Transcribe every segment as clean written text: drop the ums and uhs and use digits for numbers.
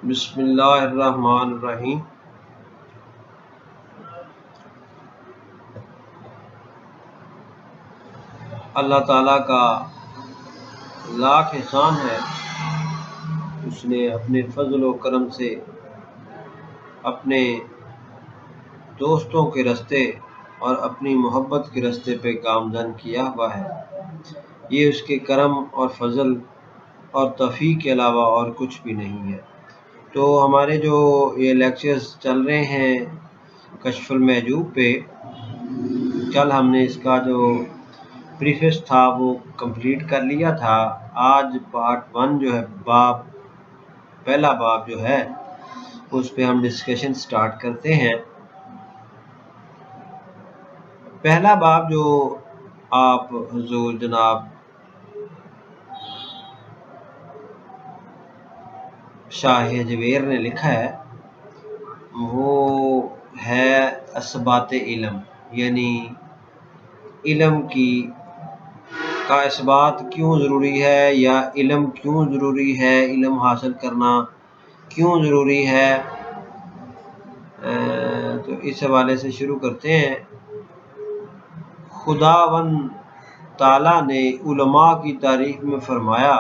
بسم اللہ الرحمن الرحیم۔ اللہ تعالیٰ کا لاکھ احسان ہے، اس نے اپنے فضل و کرم سے اپنے دوستوں کے راستے اور اپنی محبت کے راستے پہ گامزن کیا ہوا ہے۔ یہ اس کے کرم اور فضل اور توفیق کے علاوہ اور کچھ بھی نہیں ہے۔ تو ہمارے جو یہ لیکچرز چل رہے ہیں کشف المحجوب پہ، کل ہم نے اس کا جو پریفیس تھا وہ کمپلیٹ کر لیا تھا۔ آج پارٹ 1 جو ہے، پہلا باب جو ہے، اس پہ ہم ڈسکشن سٹارٹ کرتے ہیں۔ پہلا باب جو آپ حضور جناب شاہ جویر نے لکھا ہے، وہ ہے اثبات علم، یعنی علم کا اثبات کیوں ضروری ہے، یا علم کیوں ضروری ہے، علم حاصل کرنا کیوں ضروری ہے۔ تو اس حوالے سے شروع کرتے ہیں۔ خداوند تعالیٰ نے علماء کی تعریف میں فرمایا،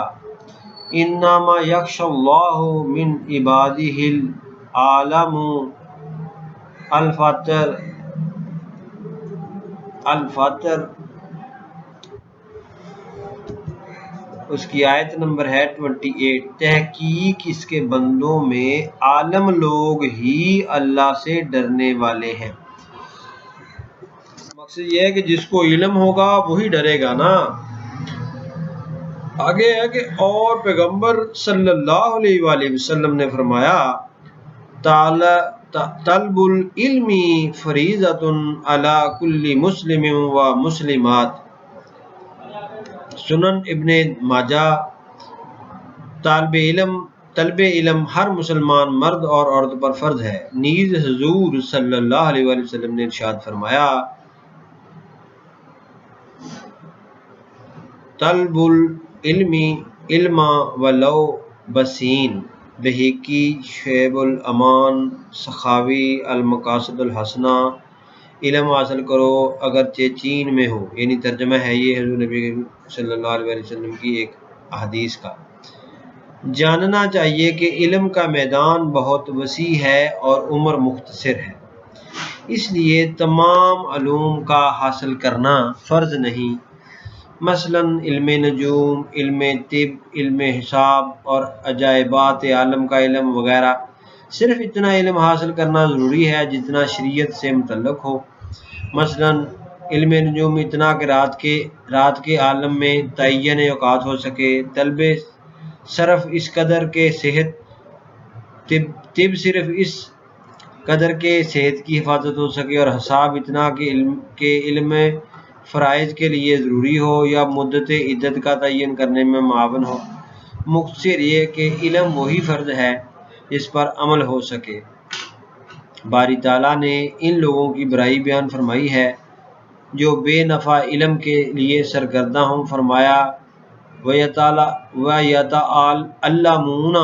انما یخشی اللہ من عبادہ العالم۔ الفاتر اس کی آیت نمبر ہے 28۔ تحقیق اس کے بندوں میں عالم لوگ ہی اللہ سے ڈرنے والے ہیں۔ مقصد یہ ہے کہ جس کو علم ہوگا وہی ڈرے گا نا۔ آگے ہے کہ اور پیغمبر صلی اللہ علیہ وآلہ وسلم نے فرمایا، طلب العلم فریضۃ علی کل مسلم و مسلمات۔ سنن ابن ماجہ۔ طلب علم ہر مسلمان مرد اور عورت پر فرض ہے۔ نیز حضور صلی اللہ علیہ وآلہ وسلم نے ارشاد فرمایا، طلب العلم علم ولو بسین۔ بہقی، شعیب الامان، سخاوی، المقاصد الحسنہ۔ علم حاصل کرو اگرچہ چین میں ہو، یعنی ترجمہ ہے یہ حضور نبی صلی اللہ علیہ وسلم کی ایک حدیث کا۔ جاننا چاہیے کہ علم کا میدان بہت وسیع ہے اور عمر مختصر ہے، اس لیے تمام علوم کا حاصل کرنا فرض نہیں۔ مثلا علم نجوم، علم طب، علم حساب اور عجائبات عالم کا علم وغیرہ۔ صرف اتنا علم حاصل کرنا ضروری ہے جتنا شریعت سے متعلق ہو۔ مثلا علم نجوم اتنا کہ رات کے عالم میں تعین اوقات ہو سکے، طلب صرف اس قدر کے صحت، طب صرف اس قدر کے صحت کی حفاظت ہو سکے، اور حساب اتنا کہ علم فرائض کے لیے ضروری ہو یا مدت عدت کا تعین کرنے میں معاون ہو۔ مختصر یہ کہ علم وہی فرض ہے جس پر عمل ہو سکے۔ باری تعالیٰ نے ان لوگوں کی برائی بیان فرمائی ہے جو بے نفع علم کے لیے سرگرداں ہوں۔ فرمایا، وَيَتَعَلَّمُونَ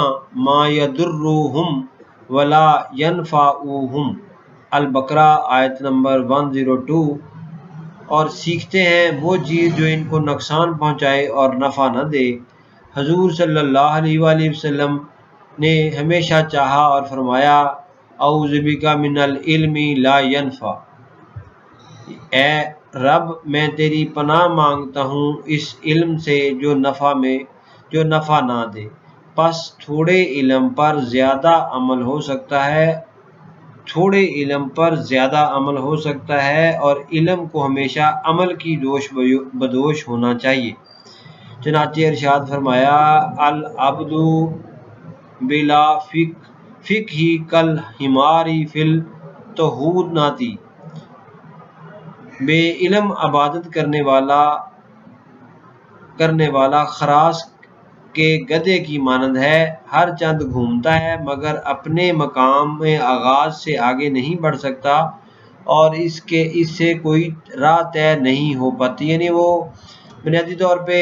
مَا يَضُرُّهُمْ وَلَا يَنفَعُهُمْ۔ البقرہ آیت نمبر 102۔ اور سیکھتے ہیں وہ چیز جو ان کو نقصان پہنچائے اور نفع نہ دے۔ حضور صلی اللہ علیہ وآلہ وسلم نے ہمیشہ چاہا اور فرمایا، اعوذ بک من العلم لا ينفع۔ اے رب، میں تیری پناہ مانگتا ہوں اس علم سے جو نفع نہ دے۔ پس تھوڑے علم پر زیادہ عمل ہو سکتا ہے اور علم کو ہمیشہ عمل کی دوش بدوش ہونا چاہیے۔ چنانچہ ارشاد فرمایا، العبد بلا فقہ کالحمار فی الطحونۃ۔ بے علم عبادت کرنے والا خراش کے گدھے کی مانند ہے، ہر چند گھومتا ہے مگر اپنے مقام آغاز سے آگے نہیں بڑھ سکتا اور اس سے کوئی راہ طے نہیں ہو پاتی۔ یعنی وہ بنیادی طور پہ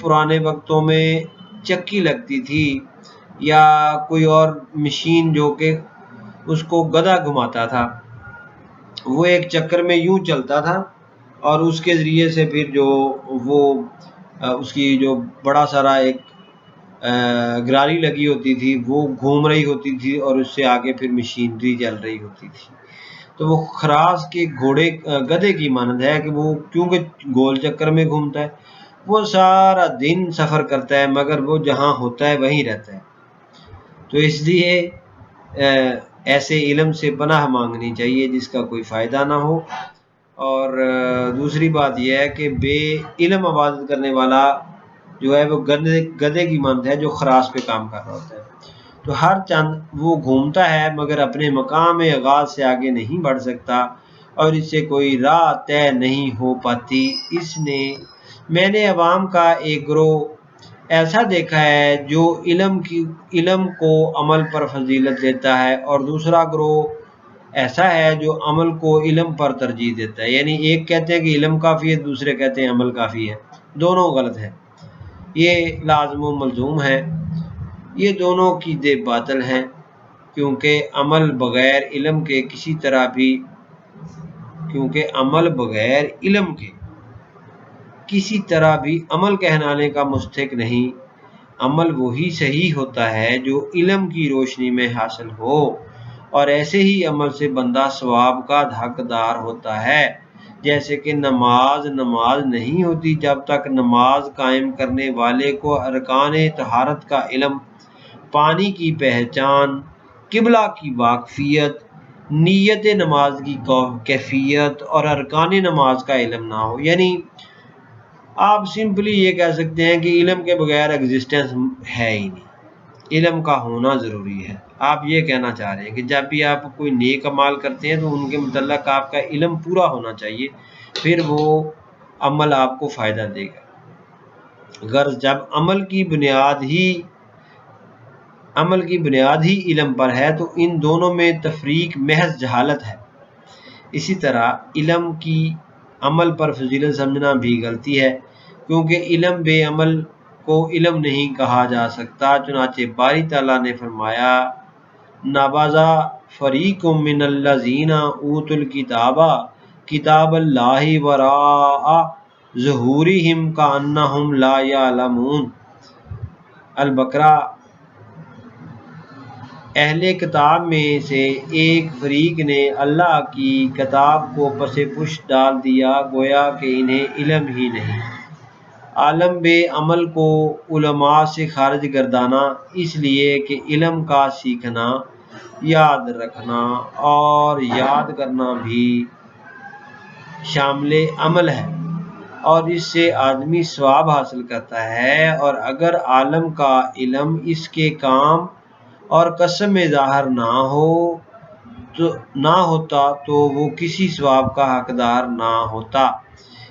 پرانے وقتوں میں چکی لگتی تھی یا کوئی اور مشین جو کہ اس کو گدھا گھماتا تھا، وہ ایک چکر میں یوں چلتا تھا اور اس کے ذریعے سے پھر جو وہ اس کی جو بڑا سارا ایک گراری لگی ہوتی تھی وہ گھوم رہی ہوتی تھی اور اس سے آگے پھر مشینری چل رہی ہوتی تھی. تو وہ خراس کے گھوڑے گدھے کی مانند ہے کہ وہ کیونکہ گول چکر میں گھومتا ہے، وہ سارا دن سفر کرتا ہے مگر وہ جہاں ہوتا ہے وہیں رہتا ہے. تو اس لیے ایسے علم سے پناہ مانگنی چاہیے جس کا کوئی فائدہ نہ ہو. اور دوسری بات یہ ہے کہ بے علم عبادت کرنے والا جو ہے وہ گدھے کی مانند ہے جو خراس پہ کام کر رہا ہوتا ہے. تو ہر چند وہ گھومتا ہے مگر اپنے مقام آغاز سے آگے نہیں بڑھ سکتا اور اس سے کوئی راہ طے نہیں ہو پاتی. میں نے عوام کا ایک گروہ ایسا دیکھا ہے جو علم کو عمل پر فضیلت دیتا ہے، اور دوسرا گروہ ایسا ہے جو عمل کو علم پر ترجیح دیتا ہے. یعنی ایک کہتے ہیں کہ علم کافی ہے، دوسرے کہتے ہیں عمل کافی ہے. دونوں غلط ہیں، یہ لازم و ملزوم ہے، یہ دونوں کی دے باطل ہیں، کیونکہ عمل بغیر علم کے کسی طرح بھی عمل کہلانے کا مستحق نہیں. عمل وہی صحیح ہوتا ہے جو علم کی روشنی میں حاصل ہو، اور ایسے ہی عمل سے بندہ ثواب کا حقدار ہوتا ہے. جیسے کہ نماز نہیں ہوتی جب تک نماز قائم کرنے والے کو ارکان طہارت کا علم، پانی کی پہچان، قبلہ کی واقفیت، نیت نماز کی کیفیت اور ارکان نماز کا علم نہ ہو. یعنی آپ سمپلی یہ کہہ سکتے ہیں کہ علم کے بغیر ایگزسٹنس ہے ہی نہیں، علم کا ہونا ضروری ہے. آپ یہ کہنا چاہ رہے ہیں کہ جب بھی آپ کوئی نیک عمال کرتے ہیں تو ان کے متعلق آپ کا علم پورا ہونا چاہیے، پھر وہ عمل آپ کو فائدہ دے گا. غرض جب عمل کی بنیاد ہی علم پر ہے تو ان دونوں میں تفریق محض جہالت ہے. اسی طرح علم کی عمل پر فضیلت سمجھنا بھی غلطی ہے، کیونکہ علم بے عمل کو علم نہیں کہا جا سکتا. چنانچہ باری تعالیٰ نے فرمایا نابازا فریق من الذین اوتوا الکتاب کتاب اللہ وراء ظہورہم کأنہم لا یعلمون. البقرہ. اہل کتاب میں سے ایک فریق نے اللہ کی کتاب کو پس پشت ڈال دیا گویا کہ انہیں علم ہی نہیں. عالم بے عمل کو علماء سے خارج گردانا اس لیے کہ علم کا سیکھنا، یاد رکھنا اور یاد کرنا بھی شامل عمل ہے اور اس سے آدمی ثواب حاصل کرتا ہے. اور اگر عالم کا علم اس کے کام اور کسب میں ظاہر نہ ہوتا تو وہ کسی ثواب کا حقدار نہ ہوتا.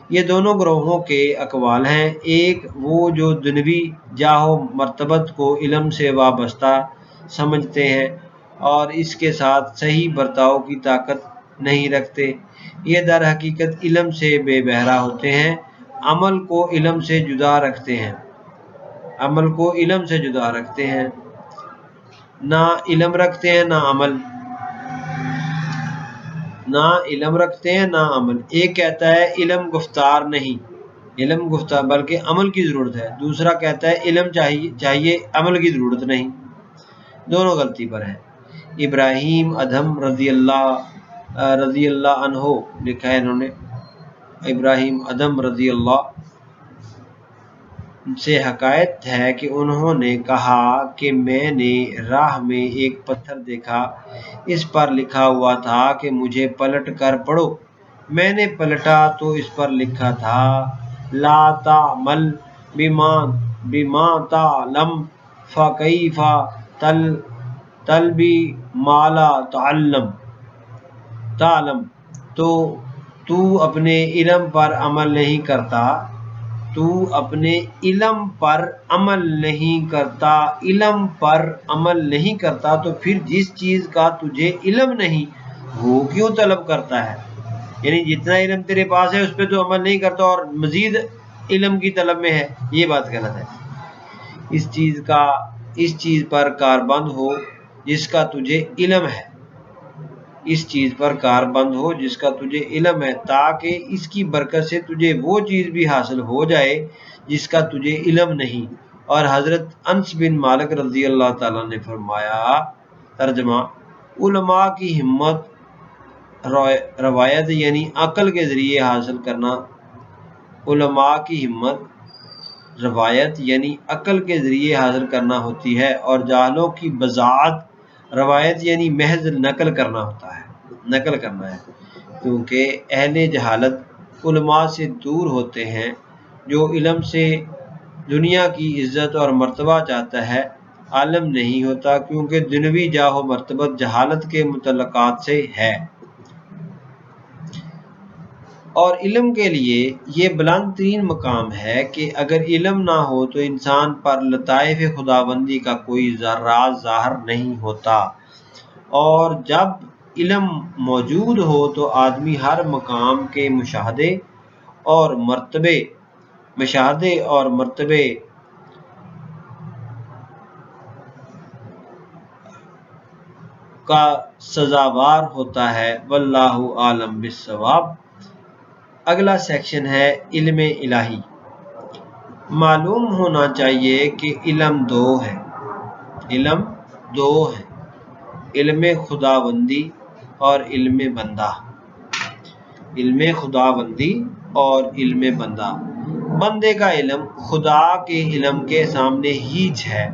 یہ دونوں گروہوں کے اقوال ہیں. ایک وہ جو دنیوی جاہ و مرتبت کو علم سے وابستہ سمجھتے ہیں اور اس کے ساتھ صحیح برتاؤ کی طاقت نہیں رکھتے، یہ در حقیقت علم سے بے بہرہ ہوتے ہیں، عمل کو علم سے جدا رکھتے ہیں، نہ علم رکھتے ہیں نہ عمل. ایک کہتا ہے علم گفتار نہیں، بلکہ عمل کی ضرورت ہے. دوسرا کہتا ہے علم چاہیے، عمل کی ضرورت نہیں. دونوں غلطی پر ہیں. ابراہیم ادھم رضی اللہ عنہ لکھا ہے انہوں نے، ابراہیم ادھم رضی اللہ سے حکایت ہے کہ انہوں نے کہا کہ میں نے راہ میں ایک پتھر دیکھا، اس پر لکھا ہوا تھا کہ مجھے پلٹ کر پڑھو. میں نے پلٹا تو اس پر لکھا تھا لا تعمل بما تعلم فکیف تلبی ما لا تعلم. تو اپنے علم پر عمل نہیں کرتا تو پھر جس چیز کا تجھے علم نہیں وہ کیوں طلب کرتا ہے. یعنی جتنا علم تیرے پاس ہے اس پہ تو عمل نہیں کرتا اور مزید علم کی طلب میں ہے، یہ بات غلط ہے. اس چیز کا اس چیز پر کاربند ہو جس کا تجھے علم ہے، اس چیز پر کاربند ہو جس کا تجھے علم ہے، تاکہ اس کی برکت سے تجھے وہ چیز بھی حاصل ہو جائے جس کا تجھے علم نہیں۔ اور حضرت انس بن مالک رضی اللہ تعالیٰ نے فرمایا، ترجمہ: علماء کی ہمت روایت یعنی عقل کے ذریعے حاصل کرنا، علماء کی ہمت روایت یعنی عقل کے ذریعے حاصل کرنا ہوتی ہے، اور جاہلوں کی بضاعت روایت یعنی محض نقل کرنا ہوتا ہے، نقل کرنا ہے، کیونکہ اہل جہالت علماء سے دور ہوتے ہیں۔ جو علم سے دنیا کی عزت اور مرتبہ چاہتا ہے عالم نہیں ہوتا، کیونکہ دنیوی جاہ و مرتبت جہالت کے متعلقات سے ہے، اور علم کے لیے یہ بلند ترین مقام ہے کہ اگر علم نہ ہو تو انسان پر لطائف خداوندی کا کوئی راز ظاہر نہیں ہوتا، اور جب علم موجود ہو تو آدمی ہر مقام کے مشاہدے اور مرتبے کا سزاوار ہوتا ہے۔ واللہ عالم بالصواب۔ اگلا سیکشن ہے علم الہی۔ معلوم ہونا چاہیے کہ علم دو ہے، علم خداوندی اور علم بندہ، علم خداوندی اور علم بندہ۔ بندے کا علم خدا کے علم کے سامنے ہیچ ہے،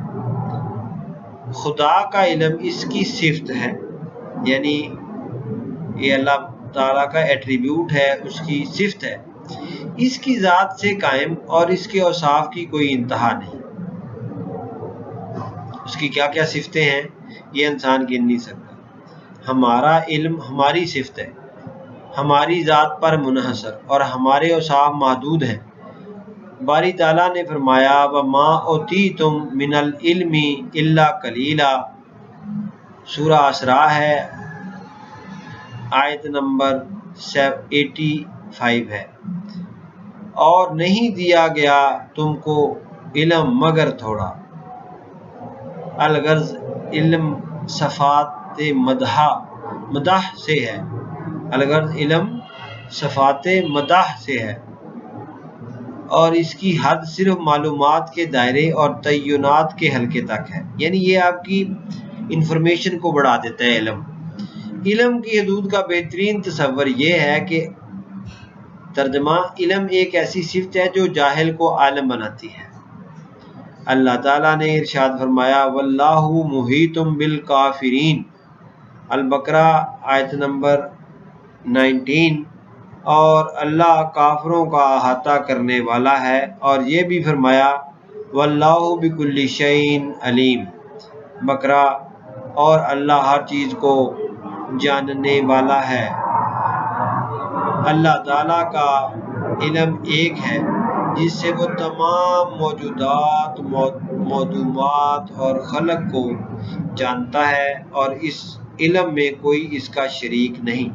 خدا کا علم اس کی صفت ہے، یعنی یہ اللہ تعالیٰ کا ایٹریبیوٹ ہے، اس کی صفت ہے، اس کی ذات سے قائم، اور اس کے اوصاف کی کوئی انتہا نہیں۔ اس کی کیا کیا صفتیں ہیں یہ انسان گن نہیں سکتا۔ ہمارا علم ہماری صفت ہے، ہماری ذات پر منحصر، اور ہمارے اوصاف محدود ہیں۔ باری تعالیٰ نے فرمایا، وَمَا أُوتِیتُم مِّنَ الْعِلْمِ إِلَّا قَلِیلًا، سورہ اسراء ہے، آیت نمبر 85 ہے، اور نہیں دیا گیا تم کو علم مگر تھوڑا۔ الغرض علم صفات مدح سے ہے، الغرض علم صفات مدح سے ہے، اور اس کی حد صرف معلومات کے دائرے اور تعینات کے حلقے تک ہے، یعنی یہ آپ کی انفارمیشن کو بڑھا دیتا ہے۔ علم کی حدود کا بہترین تصور یہ ہے کہ ترجمہ: علم ایک ایسی صفت ہے جو جاہل کو عالم بناتی ہے۔ اللہ تعالیٰ نے ارشاد فرمایا، واللہ محیط بالکافرین، البقرہ آیت نمبر 19، اور اللہ کافروں کا احاطہ کرنے والا ہے، اور یہ بھی فرمایا، واللہ بکل شیء علیم، بقرہ، اور اللہ ہر چیز کو جاننے والا ہے۔ اللہ تعالیٰ کا علم ایک ہے جس سے وہ تمام موجودات، معدومات اور خلق کو جانتا ہے، اور اس علم میں کوئی اس کا شریک نہیں،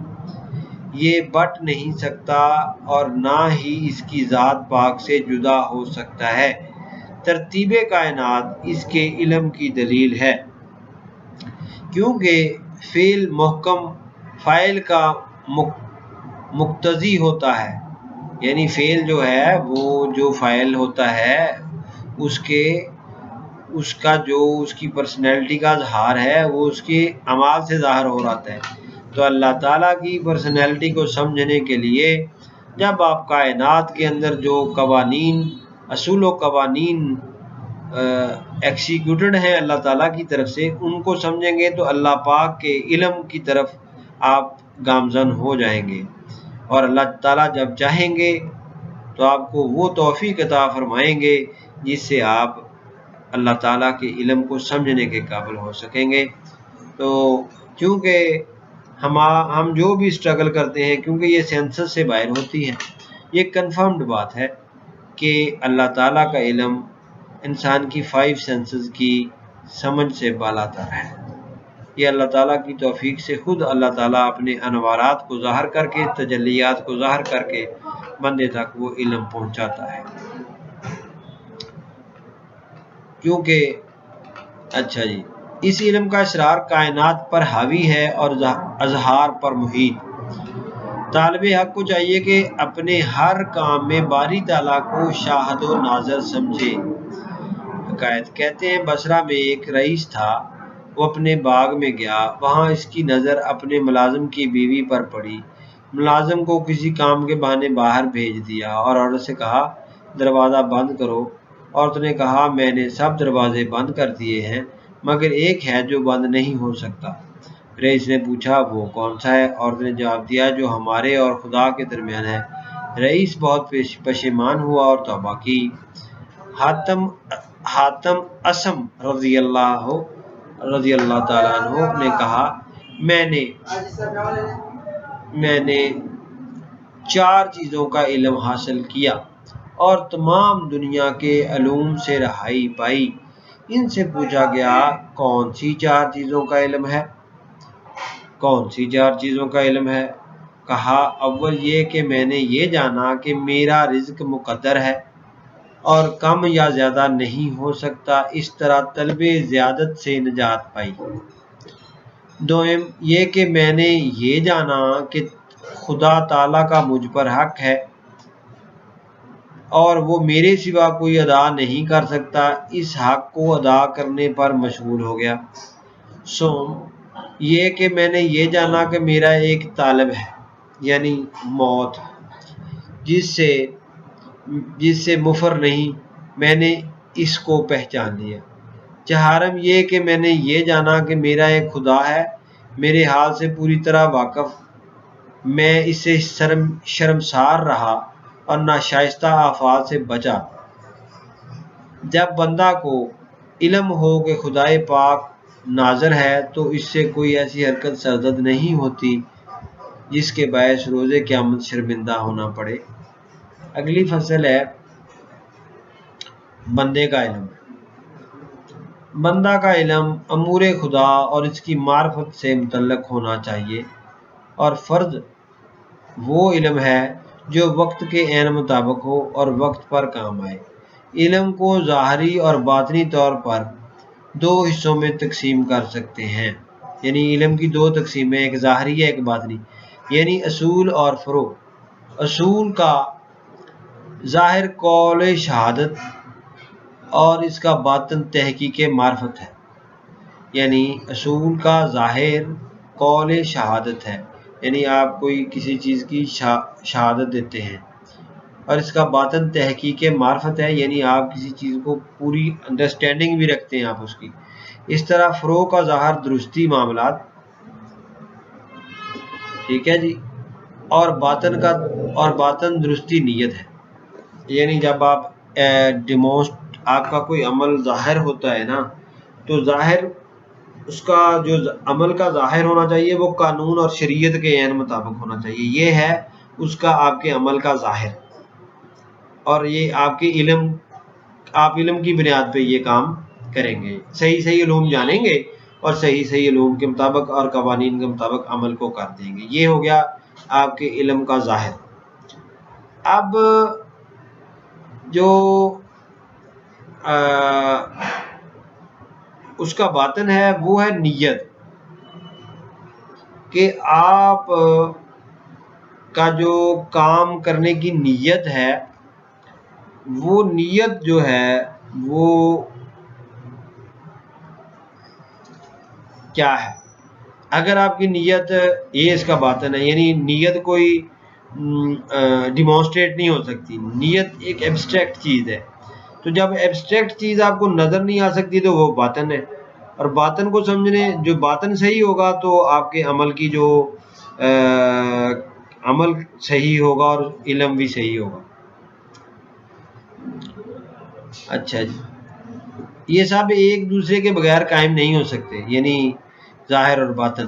یہ بٹ نہیں سکتا، اور نہ ہی اس کی ذات پاک سے جدا ہو سکتا ہے۔ ترتیب کائنات اس کے علم کی دلیل ہے، کیونکہ فعل محکم فاعل کا مقتضی ہوتا ہے، یعنی فعل جو ہے وہ جو فاعل ہوتا ہے اس کی پرسنالٹی کا اظہار ہے، وہ اس کے اعمال سے ظاہر ہو رہا ہے۔ تو اللہ تعالیٰ کی پرسنالٹی کو سمجھنے کے لیے جب آپ کائنات کے اندر جو قوانین، اصول و قوانین ایکسیکیوٹڈ ہیں اللہ تعالیٰ کی طرف سے، ان کو سمجھیں گے تو اللہ پاک کے علم کی طرف آپ گامزن ہو جائیں گے، اور اللہ تعالیٰ جب چاہیں گے تو آپ کو وہ توفیق عطا فرمائیں گے جس سے آپ اللہ تعالیٰ کے علم کو سمجھنے کے قابل ہو سکیں گے۔ تو کیونکہ ہم جو بھی اسٹرگل کرتے ہیں، کیونکہ یہ سینسز سے باہر ہوتی ہے، یہ کنفرمڈ بات ہے کہ اللہ تعالیٰ کا علم انسان کی 5 سینسز کی سمجھ سے بالا تر ہے۔ یہ اللہ تعالیٰ کی توفیق سے خود اللہ تعالیٰ اپنے انوارات کو ظاہر کر کے، تجلیات کو ظاہر کر کے بندے تک وہ علم پہنچاتا ہے، کیونکہ اچھا جی، اس علم کا اسرار کائنات پر حاوی ہے اور اظہار پر محیط۔ طالب حق کو چاہیے کہ اپنے ہر کام میں باری تعالیٰ کو شاہد و ناظر سمجھے۔ حکایت کہتے ہیں بصرہ میں ایک رئیس تھا، وہ اپنے باغ میں گیا، وہاں اس کی نظر اپنے ملازم کی بیوی پر پڑی۔ ملازم کو کسی کام کے بہانے باہر بھیج دیا اور عورت سے کہا دروازہ بند کرو۔ عورت نے کہا میں نے سب دروازے بند کر دیے ہیں مگر ایک ہے جو بند نہیں ہو سکتا۔ رئیس نے پوچھا وہ کون سا ہے؟ عورت نے جواب دیا جو ہمارے اور خدا کے درمیان ہے۔ رئیس بہت پشیمان ہوا اور توبہ کی۔ حاتم اسم رضی اللہ تعالیٰ عنہ نے کہا میں نے 4 چیزوں کا علم حاصل کیا اور تمام دنیا کے علوم سے رہائی پائی۔ ان سے پوچھا گیا کون سی 4 چیزوں کا علم ہے؟ کون سی 4 چیزوں کا علم ہے؟ کہا اول یہ کہ میں نے یہ جانا کہ میرا رزق مقدر ہے اور کم یا زیادہ نہیں ہو سکتا، اس طرح طلب زیادت سے نجات پائی۔ دوم یہ کہ میں نے یہ جانا کہ خدا تعالیٰ کا مجھ پر حق ہے اور وہ میرے سوا کوئی ادا نہیں کر سکتا، اس حق کو ادا کرنے پر مشغول ہو گیا۔ سوم یہ کہ میں نے یہ جانا کہ میرا ایک طالب ہے یعنی موت، جس سے مفر نہیں، میں نے اس کو پہچان لیا۔ چہارم یہ کہ میں نے یہ جانا کہ میرا ایک خدا ہے، میرے حال سے پوری طرح واقف، میں اس سے شرمسار رہا اور ناشائستہ افعال سے بچا۔ جب بندہ کو علم ہو کہ خدائے پاک ناظر ہے تو اس سے کوئی ایسی حرکت سرزد نہیں ہوتی جس کے باعث روز قیامت شرمندہ ہونا پڑے۔ اگلی فصل ہے بندے کا علم۔ بندہ کا علم امور خدا اور اس کی معرفت سے متعلق ہونا چاہیے، اور فرض وہ علم ہے جو وقت کے عین مطابق ہو اور وقت پر کام آئے۔ علم کو ظاہری اور باطنی طور پر 2 حصوں میں تقسیم کر سکتے ہیں، یعنی علم کی 2 تقسیمیں، ایک ظاہری ہے ایک باطنی، یعنی اصول اور فروع۔ اصول کا ظاہر قول شہادت اور اس کا باطن تحقیق معرفت ہے، یعنی اصول کا ظاہر قول شہادت ہے، یعنی آپ کوئی کسی چیز کی شہادت دیتے ہیں، اور اس کا باطن تحقیق معرفت ہے، یعنی آپ کسی چیز کو پوری انڈرسٹینڈنگ بھی رکھتے ہیں آپ اس کی۔ اس طرح فروع کا ظاہر درستی معاملات، ٹھیک ہے جی، اور باطن درستی نیت ہے، یعنی جب آپ کا کوئی عمل ظاہر ہوتا ہے نا، تو ظاہر اس کا جو عمل کا ظاہر ہونا چاہیے وہ قانون اور شریعت کے عین مطابق ہونا چاہیے، یہ ہے اس کا آپ کے عمل کا ظاہر، اور یہ آپ علم کی بنیاد پہ یہ کام کریں گے، صحیح علوم جانیں گے اور صحیح علوم کے مطابق اور قوانین کے مطابق عمل کو کر دیں گے۔ یہ ہو گیا آپ کے علم کا ظاہر۔ اب جو اس کا باطن ہے وہ ہے نیت، کہ آپ کا جو کام کرنے کی نیت ہے، وہ نیت جو ہے وہ کیا ہے۔ اگر آپ کی نیت، یہ اس کا باطن ہے، یعنی نیت کوئی ڈیمانسٹریٹ نہیں ہو سکتی، نیت ایک ایبسٹریکٹ چیز ہے، تو جب ایبسٹریکٹ چیز آپ کو نظر نہیں آ سکتی تو وہ باطن ہے، اور باطن کو سمجھنے، جو باطن صحیح ہوگا تو آپ کے عمل کی جو عمل صحیح ہوگا اور علم بھی صحیح ہوگا۔ اچھا جی، یہ سب ایک دوسرے کے بغیر قائم نہیں ہو سکتے، یعنی ظاہر اور باطن۔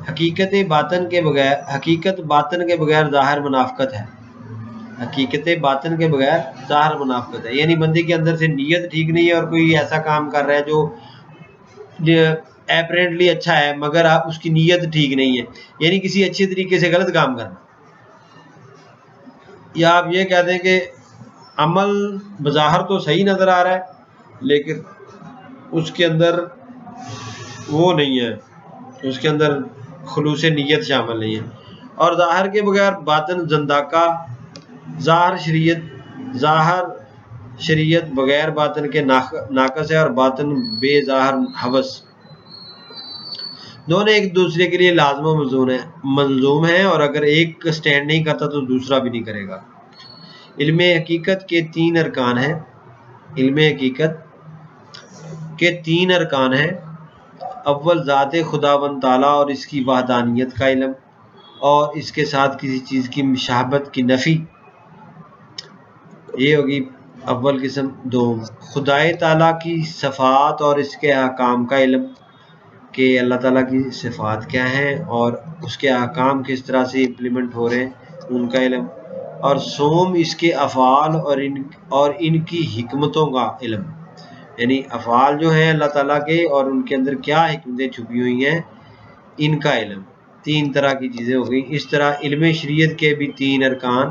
حقیقت باطن کے بغیر ظاہر منافقت ہے، حقیقت باطن کے بغیر ظاہر منافقت ہے، یعنی بندے کے اندر سے نیت ٹھیک نہیں ہے اور کوئی ایسا کام کر رہا ہے جو اپیرنٹلی اچھا ہے مگر اس کی نیت ٹھیک نہیں ہے، یعنی کسی اچھے طریقے سے غلط کام کرنا، یا آپ یہ کہہ دیں کہ عمل بظاہر تو صحیح نظر آ رہا ہے لیکن اس کے اندر وہ نہیں ہے، اس کے اندر خلوص نیت شامل نہیں ہے. اور ظاہر کے بغیر باطن زنداقہ، ظاہر شریعت بغیر باطن کے ناقص ہے، اور باطن بے ظاہر حبس. دونوں ایک دوسرے کے لیے لازم و ملزوم ہیں، اور اگر ایک سٹینڈ نہیں کرتا تو دوسرا بھی نہیں کرے گا. علم حقیقت کے 3 ارکان ہیں. علم حقیقت کے 3 ارکان ہیں. اول ذات خداوند تعالیٰ اور اس کی وحدانیت کا علم، اور اس کے ساتھ کسی چیز کی مشابہت کی نفی، یہ ہوگی اول قسم. دوم خدائے تعالیٰ کی صفات اور اس کے احکام کا علم، کہ اللہ تعالیٰ کی صفات کیا ہیں اور اس کے احکام کس طرح سے امپلیمنٹ ہو رہے ہیں، ان کا علم. اور سوم اس کے افعال اور ان کی حکمتوں کا علم، یعنی افعال جو ہیں اللہ تعالیٰ کے اور ان کے اندر کیا حکمتیں چھپی ہوئی ہیں، ان کا علم. 3 طرح کی چیزیں ہو گئی. اس طرح علم شریعت کے بھی 3 ارکان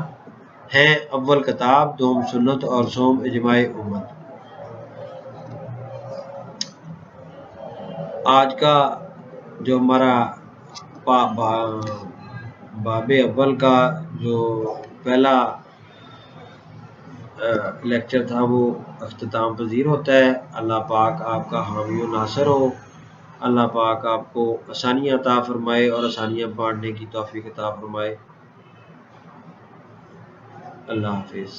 ہیں. اول کتاب، دوم سنت، اور سوم اجماع امت. آج کا جو ہمارا باب اول کا جو پہلا لیکچر تھا وہ اختتام پذیر ہوتا ہے. اللہ پاک آپ کا حامی و ناصر ہو. اللہ پاک آپ کو آسانیاں عطا فرمائے اور آسانیاں بانٹنے کی توفیق عطا فرمائے. اللہ حافظ.